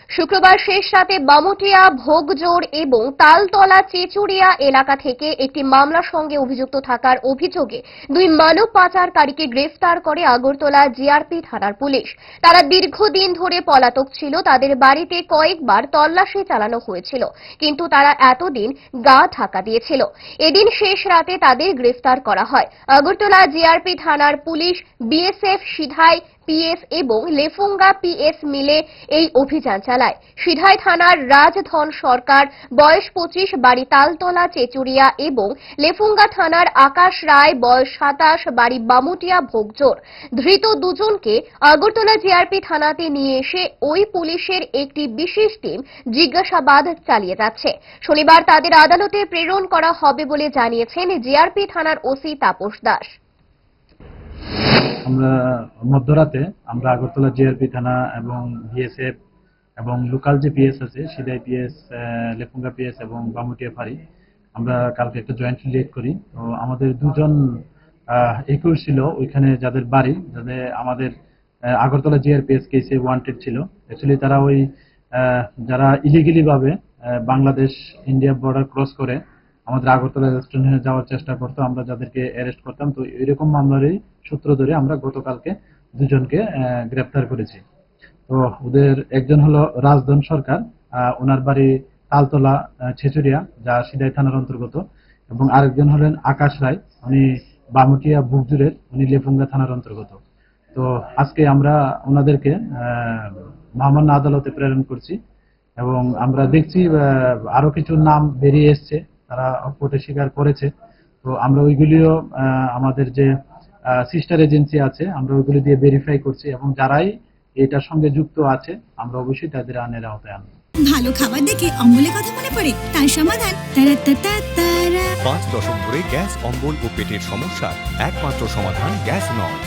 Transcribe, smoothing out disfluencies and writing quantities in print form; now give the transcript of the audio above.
শুক্রবার শেষ রাতে বামুটিয়া, ভোগজোড় এবং তালতলা চেচুড়িয়া এলাকা থেকে একটি মামলার সঙ্গে অভিযুক্ত থাকার অভিযোগে দুই মানব পাচারকারীকে গ্রেফতার করে আগরতলা জিআরপি থানার পুলিশ। তারা দীর্ঘদিন ধরে পলাতক ছিল। তাদের বাড়িতে কয়েকবার তল্লাশি চালানো হয়েছিল, কিন্তু তারা এতদিন গা ঢাকা দিয়েছিল। এদিন শেষ রাতে তাদের গ্রেফতার করা হয়। আগরতলা জিআরপি থানার পুলিশ, বিএসএফ, সিধাই পিএস এবং লেফুঙ্গা পিএস মিলে এই অভিযান চালায়। সিধাই থানার রাজধন সরকার, বয়স 25, বাড়ি তালতলা চেচুড়িয়া এবং লেফুঙ্গা থানার আকাশ রায়, বয়স 27, বাড়ি বামুটিয়া, ভোগজোড়। ধৃত দুজনকে আগরতলা জিআরপি থানাতে নিয়ে এসে ওই পুলিশের একটি বিশেষ টিম জিজ্ঞাসাবাদ চালিয়ে যাচ্ছে। শনিবার তাদের আদালতে প্রেরণ করা হবে বলে জানিয়েছেন জিআরপি থানার ওসি তাপস দাস। আমরা মধ্যরাতে আমরা আগরতলা জিআরপি থানা এবং বিএসএফ এবং লোকাল যে পিএস আছে, সিধাই পিএস, লেফুঙ্গা পিএস এবং বামুটিয়া ফাঁড়ি, আমরা কালকে একটা জয়েন্ট লিড করি। তো আমাদের দুজন একুশ ছিল ওইখানে, যাদের বাড়ি, যাদের আমাদের আগরতলা জিআরপিএস কেসে ওয়ান্টেড ছিল। অ্যাকচুয়ালি তারা ওই যারা ইলিগেলি ভাবে বাংলাদেশ ইন্ডিয়া বর্ডার ক্রস করে আমাদের আগরতলা রেস্টুরেন্টে যাওয়ার চেষ্টা করতো, আমরা যাদেরকে অ্যারেস্ট করতাম। তো এরকম মামলারই সূত্র ধরে আমরা গতকালকে দুজনকে গ্রেপ্তার করেছি। তো ওদের একজন হলো রাজধন সরকার, ওনার বাড়ি তালতলা ছেচুরিয়া, যা সিধাই থানার অন্তর্গত, এবং আরেকজন হলেন আকাশ রায়, উনি বামুটিয়া বুকজুরের, উনি লেফুঙ্গা থানার অন্তর্গত। তো আজকে আমরা ওনাদেরকে মহামান্য আদালতে প্রেরণ করছি এবং আমরা দেখছি আরো কিছু নাম বেরিয়ে এসছে, তারা কোর্টে স্বীকার করেছে। তো আমরা ওইগুলিও আমাদের যে সিস্টার এজেন্সি আছে, আমরা ওইগুলি দিয়ে ভেরিফাই করছি এবং যারাই এটার সঙ্গে যুক্ত আছে আমরা অবশ্যই তাদের আইনের আওতায় আনবো। ভালো খাবার দেখে অম্বলের কথা মনে পড়ে, তার সমাধান 5 দশক ধরে গ্যাস, অম্বল ও পেটের সমস্যার একমাত্র সমাধান গ্যাস নয়।